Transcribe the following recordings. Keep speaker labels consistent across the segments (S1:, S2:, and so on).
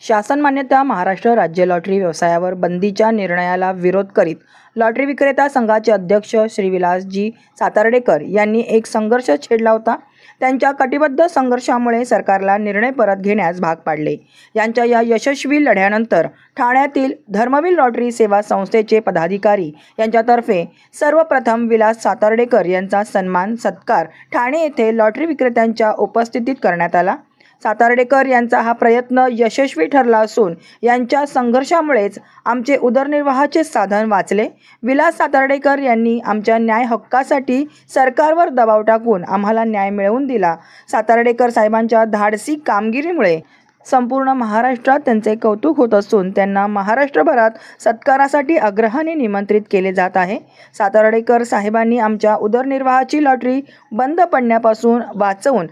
S1: शासन मान्यता महाराष्ट्र राज्य लॉटरी व्यवसायावर बंदीच्या निर्णयाला विरोध करीत लॉटरी विक्रेता संघाचे अध्यक्ष श्री विलासजी सातार्डेकर यांनी एक संघर्ष छेडला होता। त्यांच्या कटिबद्ध संघर्षामुळे सरकारला निर्णय परत घेण्यास भाग पाडले। यांच्या या यशस्वी लढ्यानंतर ठाण्यातील धर्मवीर लॉटरी सेवा संस्थेचे पदाधिकारी यांच्यातर्फे सर्वप्रथम विलास सातार्डेकर यांचा सन्मान सत्कार ठाणे येथे लॉटरी विक्रेत्यांच्या उपस्थितीत करण्यात आला। सातार्डेकर यांचा हा प्रयत्न यशस्वी ठरला असून यांच्या संघर्षामुळेच आमचे उदरनिर्वाहाचे साधन वाचले। विलास सातार्डेकर यांनी आमच्या न्याय हक्कासाठी सरकारवर दबाव टाकून आम्हाला न्याय मिळवून दिला। सातार्डेकर साहेबांच्या धाडसी कामगिरीमुळे संपूर्ण महाराष्ट्रात त्यांचे कौतुक होत असून त्यांना महाराष्ट्रभरात सत्कारासाठी आग्रहाने निमंत्रित केले जात आहे। सातार्डेकर साहेबांनी आमच्या उदरनिर्वाहाची लॉटरी बंद पडण्यापासून वाचवून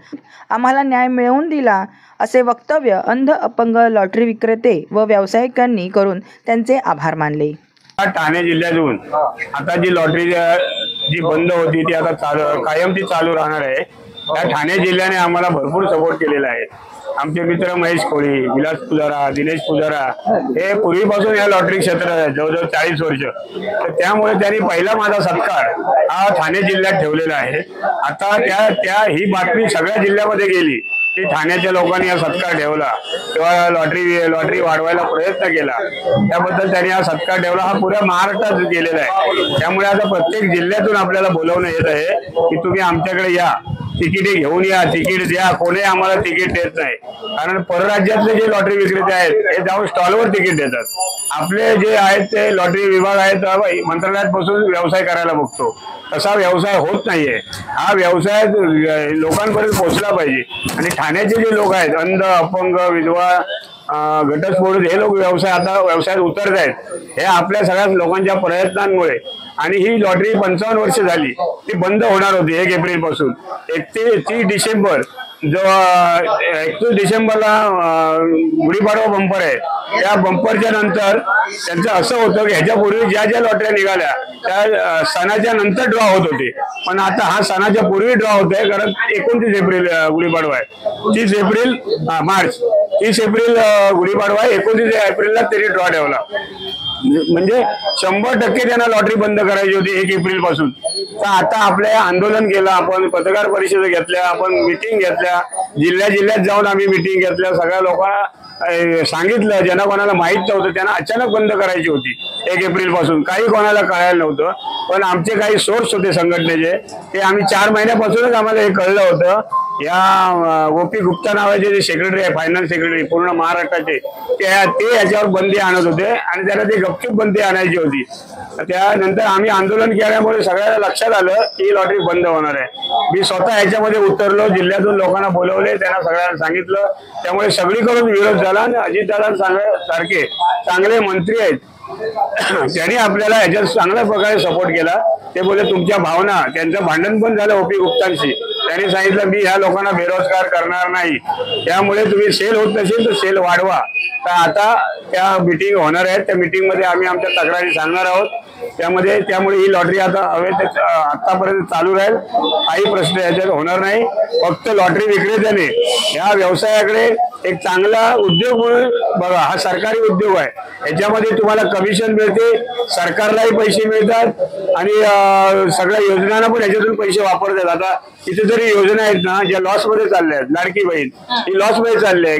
S1: आम्हाला न्याय मिळवून दिला असे वक्तव्य अंध अपंग लॉटरी विक्रेते व व्यावसायिकांनी करून त्यांचे आभार मानले।
S2: ठाणे जिल्ह्यातून आता जी लॉटरी जी बंद होती ती आता कायम ती चालू राहणार आहे। त्या ठाणे जिल्ह्याने आम्हाला भरपूर सपोर्ट केलेला आहे। आमचे मित्र महेश कोळी, विलास पुजारा, दिनेश पुजारा हे पूर्वीपासून या लॉटरी क्षेत्रात आहेत, जवळजवळ 40 वर्ष। तर त्यामुळे त्यांनी पहिला माझा सत्कार हा ठाणे जिल्ह्यात ठेवलेला आहे। आता त्या ही बातमी सगळ्या जिल्ह्यामध्ये गेली की ठाण्याच्या लोकांनी हा सत्कार ठेवला किंवा लॉटरी वाढवायला प्रयत्न केला, त्याबद्दल त्यांनी हा सत्कार ठेवला। हा पुऱ्या महाराष्ट्रात गेलेला आहे। त्यामुळे आता प्रत्येक जिल्ह्यातून आपल्याला बोलवणं येत आहे की तुम्ही आमच्याकडे या, तिकीटे घेऊन या, तिकीट द्या। कोणी आम्हाला तिकीट देत नाही, कारण परराज्यातले जे लॉटरी विक्रेते आहेत हे जाऊन स्टॉलवर तिकीट देतात। आपले जे आहेत ते लॉटरी विभाग आहेत मंत्रालयात बसून व्यवसाय करायला बघतो, तसा व्यवसाय होत नाहीये। हा व्यवसाय लोकांपर्यंत पोहोचला पाहिजे। आणि ठाण्याचे जे लोक आहेत अंध, अपंग, विधवा, घटस्फोट हे लोक व्यवसायात उतरत आहेत, हे आपल्या सगळ्या लोकांच्या प्रयत्नांमुळे। आणि ही लॉटरी 55 वर्ष झाली, ती बंद होणार होती 1 एप्रिल पासून। 31 डिसेंबर जो 31 डिसेंबरला गुढीपाडवा बंपर आहे, त्या बंपरच्या नंतर त्यांचं असं होतं की ह्याच्यापूर्वी ज्या लॉटऱ्या निघाल्या त्या सणाच्या नंतर ड्रॉ होत होते, पण आता हा सणाच्या पूर्वी ड्रॉ होत आहे, कारण 29 एप्रिल गुढीपाडवा आहे। 30 एप्रिल गुढीपाडवा आहे, 29 एप्रिलला तरी ड्रॉ ठेवला। म्हणजे 100% त्यांना लॉटरी बंद करायची होती 1 एप्रिल पासून। तर आता आपल्या आंदोलन केलं, आपण पत्रकार परिषद घेतल्या, आपण मीटिंग घेतल्या, जिल्ह्यात जाऊन आम्ही मीटिंग घेतल्या, सगळ्या लोकांना सांगितलं, ज्यांना कोणाला माहित नव्हतं त्यांना अचानक बंद करायची होती 1 एप्रिल पासून। काही कोणाला कळायला नव्हतं, पण आमचे काही सोर्स होते संघटनेचे, ते आम्ही 4 महिन्यापासूनच आम्हाला हे कळलं होतं। या गोपी गुप्ता नावाचे जे सेक्रेटरी आहे, फायनान्स सेक्रेटरी पूर्ण महाराष्ट्राचे, ते याच्यावर बंदी आणत होते आणि त्याला ते गपचूप बंदी आणायची होती। त्यानंतर आम्ही आंदोलन केल्यामुळे सगळ्यांना लक्षात आलं की लॉटरी बंद होणार आहे। मी स्वतः याच्यामध्ये उतरलो, जिल्ह्यातून लोकांना बोलवले, त्यांना सगळ्यांना सांगितलं, त्यामुळे सगळीकडून विरोध झाला। आणि अजितदादांसारखे चांगले मंत्री आहेत, त्यांनी आपल्याला याच्यात चांगल्या प्रकारे सपोर्ट केला। ते बोलले तुमच्या भावना, त्यांचं भांडण पण झालं ओपी गुप्तांशी, त्यांनी सांगितलं मी ह्या लोकांना बेरोजगार करणार नाही, त्यामुळे तुम्ही सेल होत नसेल तर सेल वाढवा। तर आता त्या मीटिंग होणार आहेत, त्या मीटिंग मध्ये आम्ही आमच्या तक्रारी सांगणार आहोत। त्यामुळे ही लॉटरी आता आतापर्यंत चालू राहील, काही प्रश्न याच्यात होणार नाही। फक्त लॉटरी विक्रेत्याने या व्यवसायाकडे एक चांगला उद्योग म्हणून बघा, हा सरकारी उद्योग आहे, याच्यामध्ये तुम्हाला कमिशन मिळते, सरकारलाही पैसे मिळतात आणि सगळ्या योजनांना पण याच्यातून पैसे वापरतात। आता कितीतरी योजना आहेत ना ज्या लॉस मध्ये चालल्या आहेत, लाडकी बहीण ही लॉस मध्ये चालली आहे,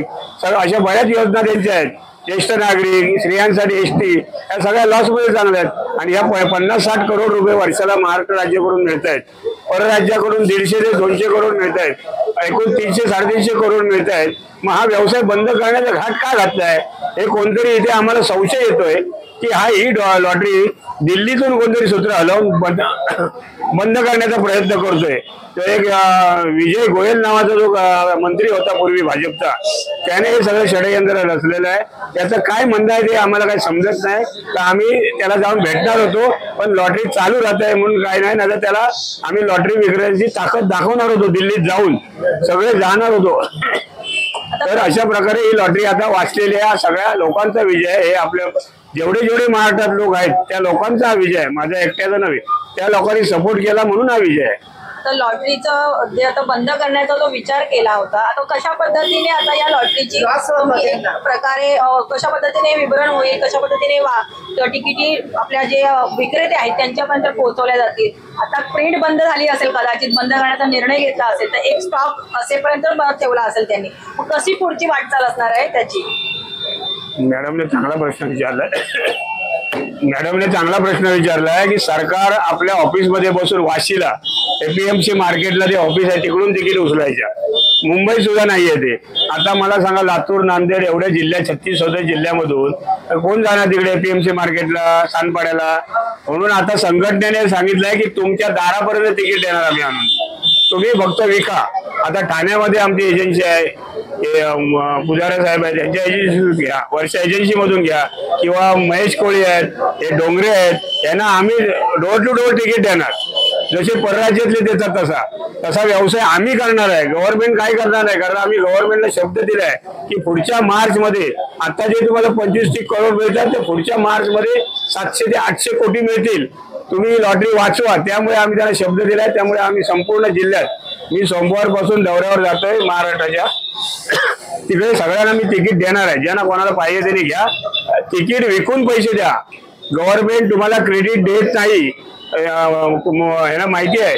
S2: अशा बऱ्याच योजना त्यांच्या आहेत, ज्येष्ठ नागरिक, स्त्रियांसाठी एसटी, या सगळ्या लॉस मध्ये चांगल्या आहेत। आणि या 50-60 करोड रुपये वर्षाला महाराष्ट्र राज्याकडून मिळत आहेत, परराज्याकडून 150 ते 200 करोड मिळत आहेत, एकूण 300-350 करोड मिळत आहेत। मग हा व्यवसाय बंद करण्याचा घाट का घातलाय हे कोणतरी इथे आम्हाला संशय येतोय की ही लॉटरी दिल्लीतून कोणतरी सूत्र हलवून बंद करण्याचा प्रयत्न करतोय। तो एक विजय गोयल नावाचा जो मंत्री होता पूर्वी भाजपचा, त्याने हे सगळं षडयंत्र रचलेलं आहे। त्याचं काय म्हणणं आहे ते आम्हाला काही समजत नाही। तर आम्ही त्याला जाऊन भेटणार होतो, पण लॉटरी चालू राहत आहे म्हणून काय नाही, नाही तर त्याला आम्ही लॉटरी विक्रेत्याची ताकद दाखवणार होतो, दिल्लीत जाऊन सगळे जाणार होतो। तर अशा प्रकारे ही लॉटरी आता वाचलेली आहे, सगळ्या लोकांचा विजय आहे। हे आपल्या जेवढे महाराष्ट्रात लोक आहेत त्या लोकांचा हा विजय आहे, माझ्या एकट्याचा नव्हे। त्या लोकांनी सपोर्ट केला म्हणून हा विजय आहे।
S1: आता लॉटरीचं जे आता बंद करण्याचा जो विचार केला होता, आता कशा पद्धतीने आता या लॉटरीची एक प्रकारे कशा पद्धतीने वितरण होईल, कशा पद्धतीने तिकिटी आपल्या जे विक्रेते आहेत त्यांच्यापर्यंत पोहोचवल्या जातील. आता प्रिंट बंद झाली असेल, कदाचित बंद करण्याचा निर्णय घेतला असेल तर एक स्टॉक असेपर्यंत ठेवला असेल त्यांनी, मग कशी पुढची वाटचाल असणार आहे त्याची?
S2: मॅडमने चांगला प्रश्न विचारलाय की सरकार आपल्या ऑफिसमध्ये बसून वाशीला एपीएमसी मार्केटला जे ऑफिस आहे तिकडून तिकीट उचलायच्या. मुंबई सुद्धा नाहीये ते. आता मला सांगा, लातूर, नांदेड एवढ्या जिल्ह्यात 36 जिल्ह्यामधून कोण जाणार तिकडे एपीएमसी मार्केटला, सानपाड्याला? म्हणून आता संघटनेने सांगितलंय की तुमच्या दारापर्यंत तिकीट देणार आम्ही आणून, तुम्ही फक्त विका. आता ठाण्यामध्ये आमची एजन्सी आहे, पुजारा साहेब आहेत, त्यांच्या एजन्सी घ्या, वर्षा एजन्सी मधून घ्या, किंवा महेश कोळी आहेत, हे डोंगरे आहेत, यांना आम्ही डोर टू डोर तिकीट देणार. जसे परराज्यातले देतात तसा व्यवसाय आम्ही करणार आहे. गव्हर्नमेंट काय करणार नाही, कारण आम्ही गव्हर्नमेंटला शब्द दिलाय की पुढच्या मार्च मध्ये, आता जे तुम्हाला 25-30 करोड मिळतात ते पुढच्या मार्च मध्ये 700 ते 800 कोटी मिळतील. तुम्ही लॉटरी वाचवा. त्यामुळे आम्ही त्यांना शब्द दिलाय. त्यामुळे आम्ही संपूर्ण जिल्ह्यात, मी सोमवारपासून दौऱ्यावर जातोय महाराष्ट्राच्या, तिकडे सगळ्यांना मी तिकीट देणार आहे. ज्यांना कोणाला पाहिजे त्यांनी घ्या, तिकीट विकून पैसे द्या. गव्हर्नमेंट तुम्हाला क्रेडिट देत नाही, ह्यांना माहिती आहे,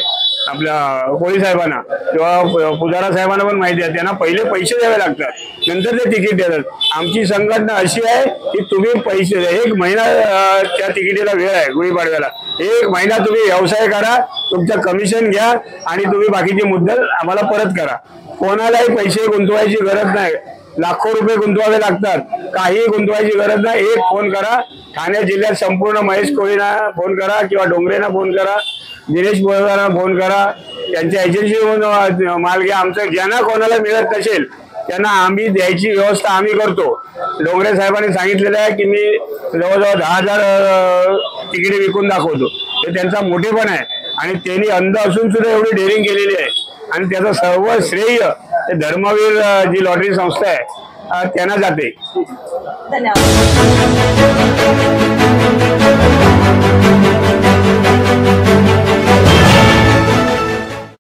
S2: आपल्या कोळी साहेबांना किंवा पुजारा साहेबांना पण माहिती आहे. त्यांना पहिले पैसे द्यावे लागतात, नंतर ते तिकीट देतात. आमची संघटना अशी आहे की तुम्ही पैसे, 1 महिना त्या तिकिटीला वेळ आहे, गुढीपाडव्याला 1 महिना तुम्ही व्यवसाय करा, तुमचं कमिशन घ्या आणि तुम्ही बाकीचे मुद्दल आम्हाला परत करा. कोणालाही पैसे गुंतवायची गरज नाही, लाखो रुपये गुंतवावे लागतात, काही गुंतवायची गरज नाही. एक फोन करा, ठाणे जिल्ह्यात संपूर्ण महेश कोळींना फोन करा किंवा डोंगरेंना फोन करा, दिनेश बोळगांना फोन करा, त्यांच्या एजन्सीमधून माल घ्या. आमचं ज्यांना कोणाला मिळत नसेल त्यांना आम्ही द्यायची व्यवस्था आम्ही करतो. डोंगरे साहेबांनी सांगितलेलं आहे की मी जवळजवळ 10,000 तिकिटे विकून दाखवतो. हे त्यांचा मोठेपण आहे आणि त्यांनी अंध असून सुद्धा एवढी डेअरिंग केलेली आहे. आणि त्याचं सर्व श्रेय ते धर्मवीर जी लॉटरी संस्था आहे त्यांना जाते.
S1: धन्यवाद.